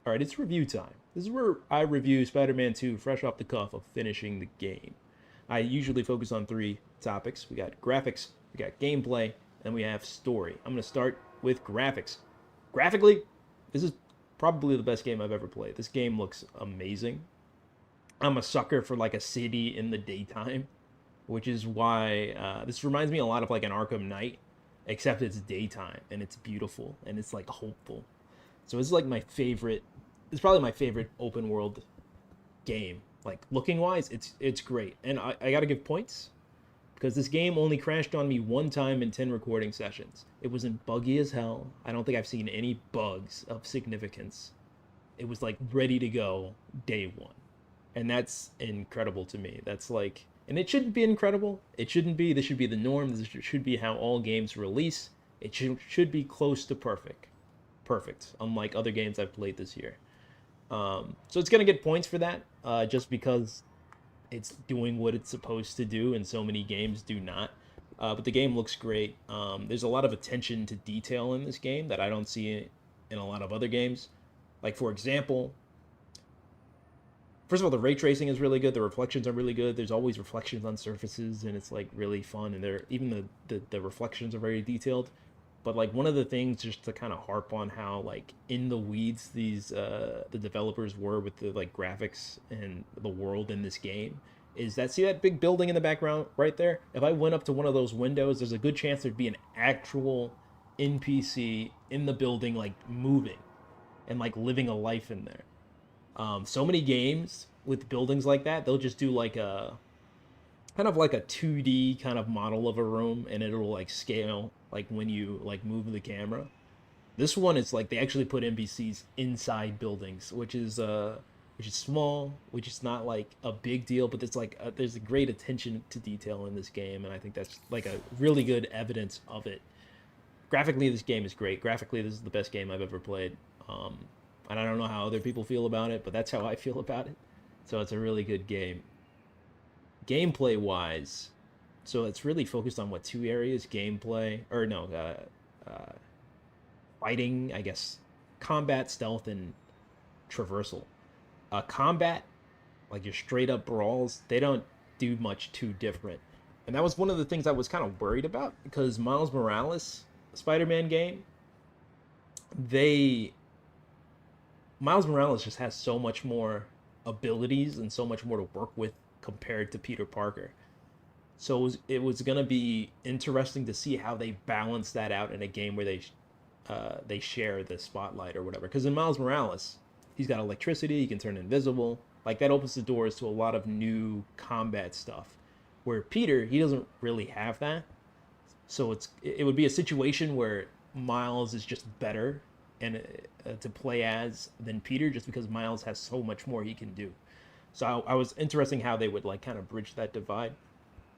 All right, it's review time. This is where I review Spider-Man 2 fresh off the cuff of finishing the game. I usually focus on three topics. We got graphics, we got gameplay, and we have story. I'm going to start with graphics. Graphically, this is probably the best game I've ever played. This game looks amazing. I'm a sucker for like a city in the daytime, which is why this reminds me a lot of like an Arkham Knight, except it's daytime and it's beautiful and it's like hopeful. So it's like my favorite. It's probably my favorite open world game. Like looking wise, it's great, and I gotta give points because this game only crashed on me one time in 10 recording sessions. It wasn't buggy as hell. I don't think I've seen any bugs of significance. It was like ready to go day one, and that's incredible to me. That's like, and it shouldn't be incredible. It shouldn't be. This should be the norm. This should be how all games release. It should be close to perfect. Perfect, unlike other games I've played this year. So it's gonna get points for that, just because it's doing what it's supposed to do, and so many games do not. But the game looks great. There's a lot of attention to detail in this game that I don't see in a lot of other games. Like for example, first of all, the ray tracing is really good. The reflections are really good. There's always reflections on surfaces, and it's like really fun. And they're even the reflections are very detailed. But like one of the things, just to kind of harp on how like in the weeds these the developers were with the like graphics and the world in this game, is that, see that big building in the background right there? If I went up to one of those windows, there's a good chance there'd be an actual NPC in the building, like moving and like living a life in there. So many games with buildings like that, they'll just do like a kind of like a 2D kind of model of a room, and it'll like scale like when you like move the camera. This one is like they actually put NPCs inside buildings, which is small, which is not like a big deal, but it's like there's a great attention to detail in this game, and I think that's like a really good evidence of it. Graphically, this game is great. Graphically, this is the best game I've ever played. Um, and I don't know how other people feel about it, but that's how I feel about it. So it's a really good game. Gameplay wise, so it's really focused on what, two areas: gameplay, or no, fighting, I guess, combat, stealth, and traversal. Combat, like your straight up brawls, they don't do much too different. And that was one of the things I was kind of worried about, because Miles Morales Spider-Man game, they Miles Morales just has so much more abilities and so much more to work with compared to Peter Parker. So it was gonna be interesting to see how they balance that out in a game where they share the spotlight or whatever. Because in Miles Morales, he's got electricity, he can turn invisible. Like that opens the doors to a lot of new combat stuff. Where Peter, he doesn't really have that. So it would be a situation where Miles is just better and to play as than Peter, just because Miles has so much more he can do. So I was interesting how they would like kind of bridge that divide.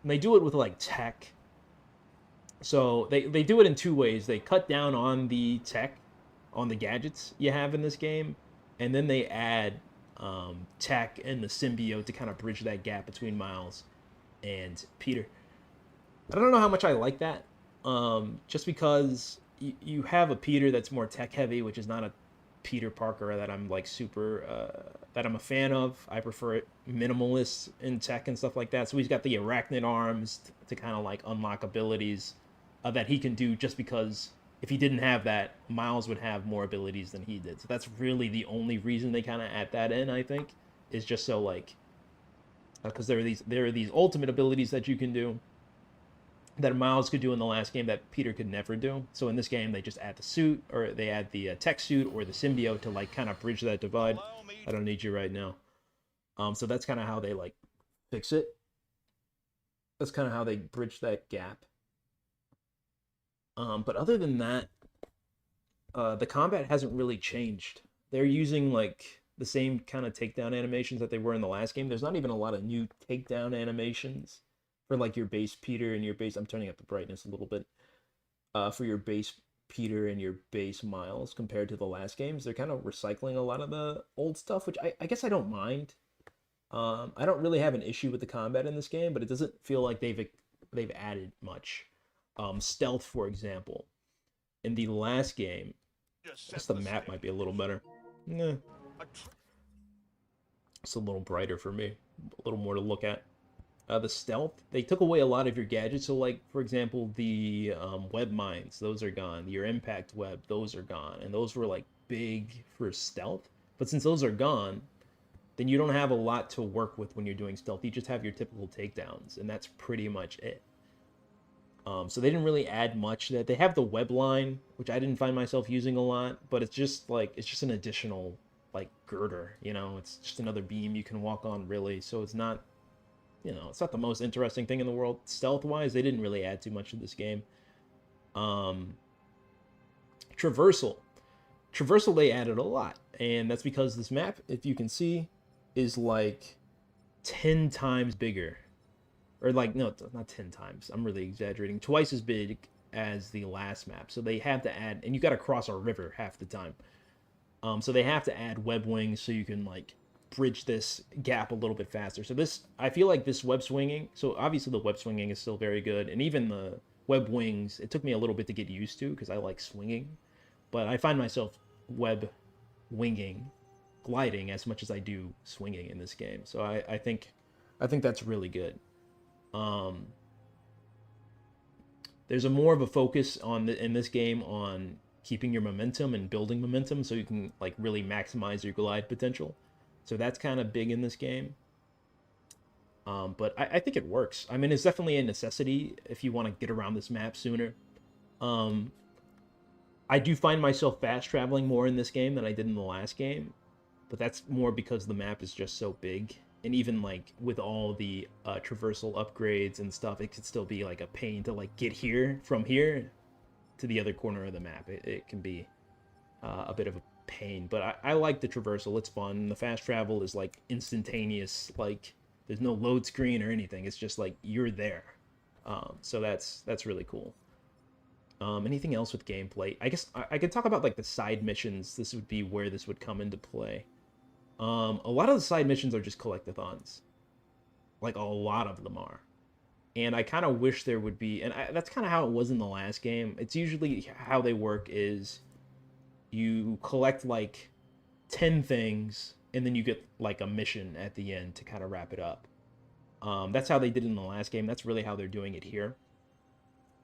And they do it with like tech. So they do it in two ways. They cut down on the tech, on the gadgets you have in this game, and then they add tech and the symbiote to kind of bridge that gap between Miles and Peter. I don't know how much I like that, just because you have a Peter that's more tech heavy, which is not a Peter Parker that I'm like super that I'm a fan of. I prefer it minimalist in tech and stuff like that. So he's got the arachnid arms to kind of like unlock abilities that he can do, just because if he didn't have that, Miles would have more abilities than he did. So that's really the only reason they kind of add that in, I think, is just so like because there are these ultimate abilities that you can do that Miles could do in the last game that Peter could never do. So in this game, they just add the suit, or they add the tech suit or the symbiote to like kind of bridge that divide. I don't need you right now. So that's kind of how they like fix it. That's kind of how they bridge that gap. But other than that, the combat hasn't really changed. They're using like the same kind of takedown animations that they were in the last game. There's not even a lot of new takedown animations for like your base Peter and your base. I'm turning up the brightness a little bit. For your base Peter and your base Miles compared to the last games, they're kind of recycling a lot of the old stuff, which I guess I don't mind. I don't really have an issue with the combat in this game, but it doesn't feel like they've added much. Stealth, for example, in the last game, I guess the map might be a little better. Nah. It's a little brighter for me, a little more to look at. The stealth, they took away a lot of your gadgets. So, like, for example, the web mines, those are gone. Your impact web, those are gone. And those were, like, big for stealth. But since those are gone, then you don't have a lot to work with when you're doing stealth. You just have your typical takedowns, and that's pretty much it. So they didn't really add much to that. They have the web line, which I didn't find myself using a lot, but it's just like it's just an additional like girder, you know. It's just another beam you can walk on, really. So it's not, you know, it's not the most interesting thing in the world. Stealth wise, they didn't really add too much to this game. Um, traversal, traversal, they added a lot, and that's because this map, if you can see, is like 10 times bigger, or like, no, not 10 times, I'm really exaggerating, twice as big as the last map. So they have to add, and you got to cross a river half the time. So they have to add web wings so you can like bridge this gap a little bit faster. So this, I feel like this web swinging, so obviously the web swinging is still very good, and even the web wings, it took me a little bit to get used to because I like swinging, but I find myself web winging, gliding as much as I do swinging in this game. So I think that's really good. Um, there's a more of a focus on in this game on keeping your momentum and building momentum so you can like really maximize your glide potential. So that's kind of big in this game. But I think it works. I mean, it's definitely a necessity if you want to get around this map sooner. Um, I do find myself fast traveling more in this game than I did in the last game, but that's more because the map is just so big. And even like with all the traversal upgrades and stuff, it could still be like a pain to like get here from here to the other corner of the map. It can be a bit of a pain, but I like the traversal. It's fun. The fast travel is like instantaneous. Like there's no load screen or anything. It's just like you're there. So that's really cool. Anything else with gameplay? I guess I could talk about like the side missions. This would be where this would come into play. A lot of the side missions are just collectathons. Like a lot of them are. And I kind of wish there would be, and that's kind of how it was in the last game. It's usually how they work is you collect like 10 things and then you get like a mission at the end to kind of wrap it up. That's how they did it in the last game. That's really how they're doing it here.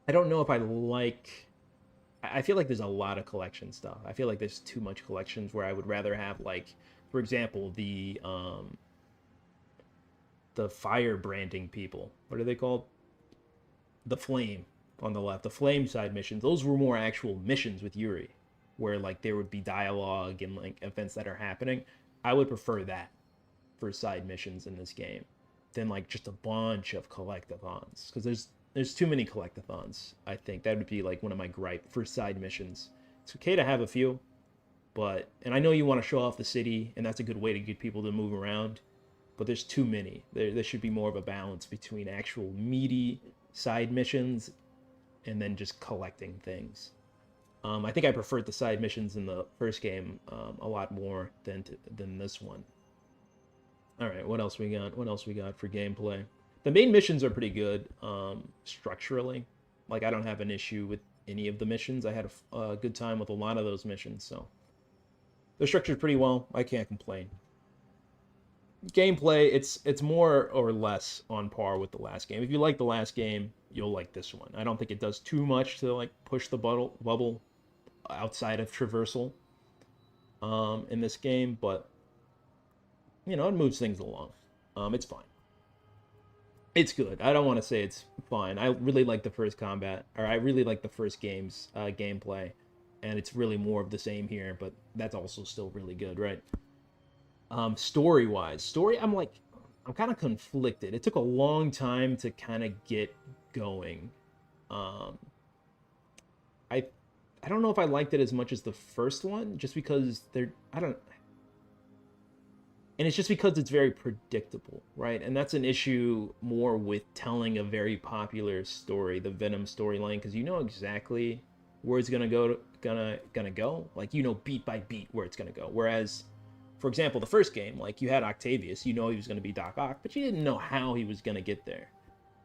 I don't know if I like. I feel like there's a lot of collection stuff. I feel like there's too much collections where I would rather have like, for example, the fire branding people. What are they called? The flame on the left. The flame side missions. Those were more actual missions with Yuri, where like there would be dialogue and like events that are happening. I would prefer that for side missions in this game than like just a bunch of collectathons, because there's too many collectathons. I think that would be like one of my gripe for side missions. It's okay to have a few, but, and I know you want to show off the city, and that's a good way to get people to move around, but there's too many. There should be more of a balance between actual meaty side missions and then just collecting things. I think I preferred the side missions in the first game a lot more than this one. All right, what else we got? What else we got for gameplay? The main missions are pretty good structurally. Like, I don't have an issue with any of the missions. I had a good time with a lot of those missions, so they're structured pretty well. I can't complain. Gameplay, it's more or less on par with the last game. If you like the last game, you'll like this one. I don't think it does too much to like push the bubble outside of traversal in this game, but you know, it moves things along. It's fine. It's good. I don't want to say it's fine. I really like the first combat, or I really like the first game's gameplay, and it's really more of the same here, but that's also still really good, right? Story-wise, I'm kind of conflicted. It took a long time to kind of get going. Um, I I don't know if I liked it as much as the first one, just because I don't, and it's just because it's very predictable, right? And that's an issue more with telling a very popular story, the Venom storyline, because you know exactly where it's gonna go, like you know beat by beat where it's gonna go. Whereas, for example, the first game, like you had Octavius, you know he was gonna be Doc Ock, but you didn't know how he was gonna get there.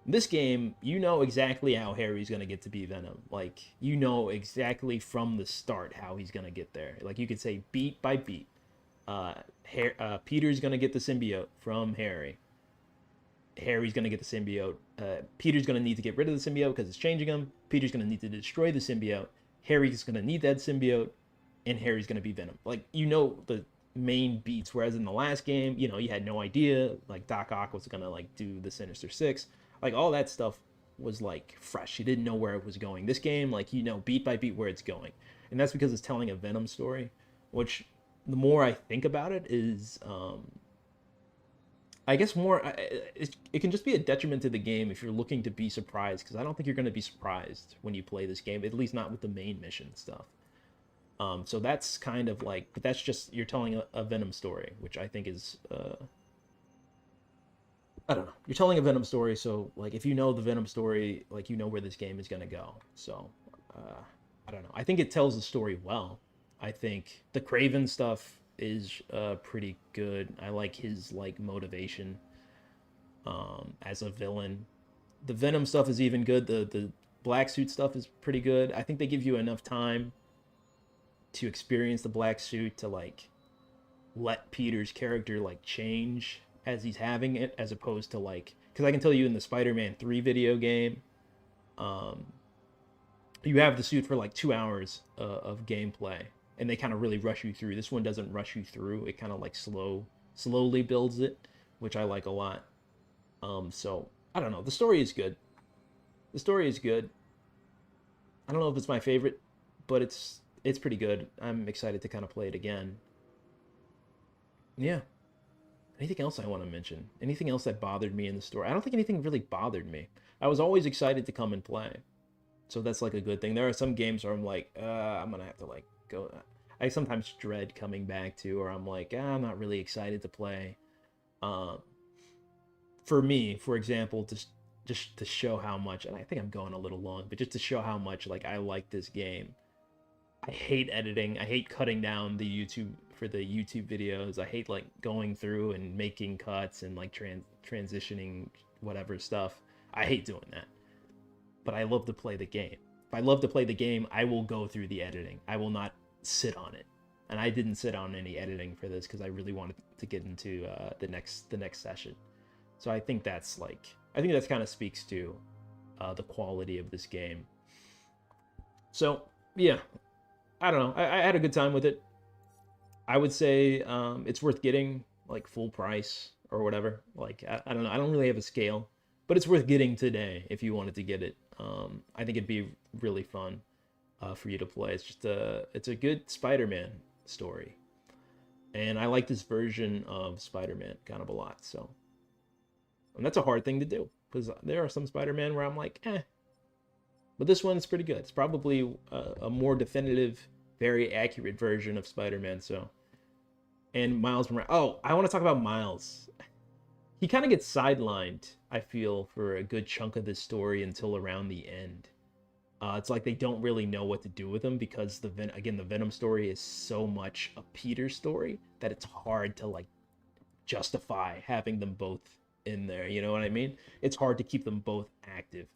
In this game, you know exactly how Harry's gonna get to be Venom. Like you know exactly from the start how he's gonna get there. Like you could say beat by beat. Peter's gonna get the symbiote from Harry. Harry's gonna get the symbiote. Peter's gonna need to get rid of the symbiote because it's changing him. Peter's gonna need to destroy the symbiote. Harry's gonna need that symbiote, and Harry's gonna be Venom. Like, you know the main beats. Whereas in the last game, you know, you had no idea. Like, Doc Ock was gonna like do the Sinister Six. Like, all that stuff was like fresh. You didn't know where it was going. This game, like, you know, beat by beat where it's going, and that's because it's telling a Venom story. Which, the more I think about it, is I guess more it can just be a detriment to the game if you're looking to be surprised, because I don't think you're going to be surprised when you play this game, at least not with the main mission stuff. So that's kind of like, but that's just, you're telling a Venom story, which I think is I don't know, you're telling a Venom story, so like if you know the Venom story, like you know where this game is going to go. So I don't know, I think it tells the story well. I think the Craven stuff is pretty good. I like his like motivation as a villain. The Venom stuff is even good. The black suit stuff is pretty good. I think they give you enough time to experience the black suit to like let Peter's character like change as he's having it, as opposed to like, because I can tell you in the Spider-Man 3 video game, you have the suit for like 2 hours of gameplay, and they kind of really rush you through. This one doesn't rush you through. It kind of like slowly builds it, which I like a lot. So I don't know. The story is good. The story is good. I don't know if it's my favorite, but it's pretty good. I'm excited to kind of play it again. Yeah. Anything else I want to mention? Anything else that bothered me in the story? I don't think anything really bothered me. I was always excited to come and play. So that's like a good thing. There are some games where I'm like, I'm going to have to like go. I sometimes dread coming back to, or I'm like, I'm not really excited to play. For me, for example, just to show how much, and I think I'm going a little long, but just to show how much like I like this game. I hate editing. I hate cutting down the YouTube videos. I hate like going through and making cuts and like transitioning whatever stuff. I hate doing that. But I love to play the game. If I love to play the game, I will go through the editing. I will not sit on it. And I didn't sit on any editing for this because I really wanted to get into the next session. So I think that's kind of speaks to the quality of this game. So yeah, I don't know. I had a good time with it. I would say it's worth getting like full price or whatever. Like I don't know. I don't really have a scale, but it's worth getting today if you wanted to get it. I think it'd be really fun for you to play. It's just it's a good Spider-Man story, and I like this version of Spider-Man kind of a lot. So, and that's a hard thing to do because there are some Spider-Man where I'm like, but this one's pretty good. It's probably a more definitive, very accurate version of Spider-Man. So, and Miles Morales. Oh, I want to talk about Miles. He kind of gets sidelined, I feel, for a good chunk of this story until around the end. It's like they don't really know what to do with him because the Venom story is so much a Peter story that it's hard to like justify having them both in there. You know what I mean? It's hard to keep them both active.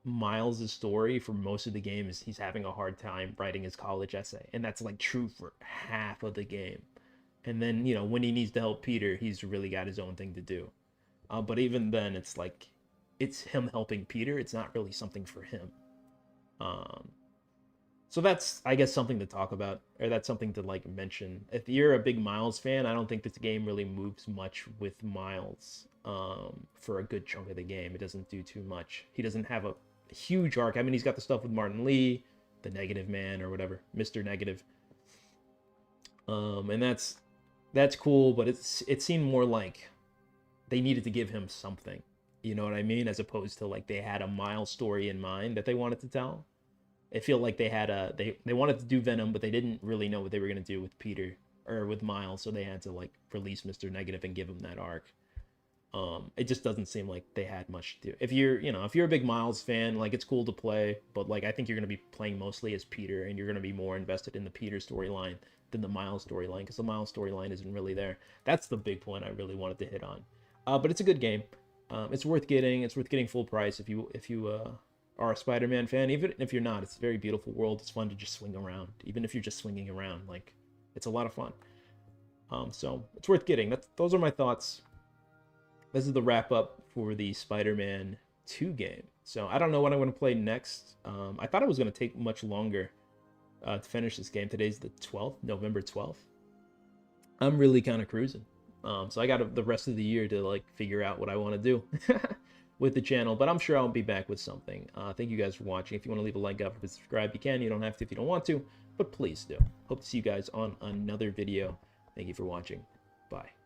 Miles' story for most of the game is he's having a hard time writing his college essay, and that's like true for half of the game. And then, you know, when he needs to help Peter, he's really got his own thing to do. But even then, it's like, it's him helping Peter. It's not really something for him. So that's, I guess, something to talk about, or that's something to like mention. If you're a big Miles fan, I don't think this game really moves much with Miles for a good chunk of the game. It doesn't do too much. He doesn't have a huge arc. I mean, he's got the stuff with Martin Lee, the Negative Man or whatever, Mr. Negative. And that's cool, but it seemed more like they needed to give him something, you know what I mean, as opposed to like they had a Miles story in mind that they wanted to tell. It felt like they had they wanted to do Venom, but they didn't really know what they were going to do with Peter or with Miles, so they had to like release Mr. Negative and give him that arc. It just doesn't seem like they had much to do. If you're a big Miles fan, like it's cool to play, but like I think you're going to be playing mostly as Peter, and you're going to be more invested in the Peter storyline than the Miles storyline, because the Miles storyline isn't really there. That's the big point I really wanted to hit on. But it's a good game. It's worth getting. It's worth getting full price if you are a Spider-Man fan. Even if you're not, it's a very beautiful world. It's fun to just swing around. Even if you're just swinging around, like It's a lot of fun. So it's worth getting. Those are my thoughts. This is the wrap up for the Spider-Man 2 game. So I don't know what I'm going to play next. I thought it was going to take much longer to finish this game. Today's the 12th, November 12th. I'm really kind of cruising. So I got the rest of the year to like figure out what I want to do with the channel, but I'm sure I'll be back with something. Thank you guys for watching. If you want to leave a like, up, subscribe, you can. You don't have to if you don't want to, but please do. Hope to see you guys on another video. Thank you for watching. Bye.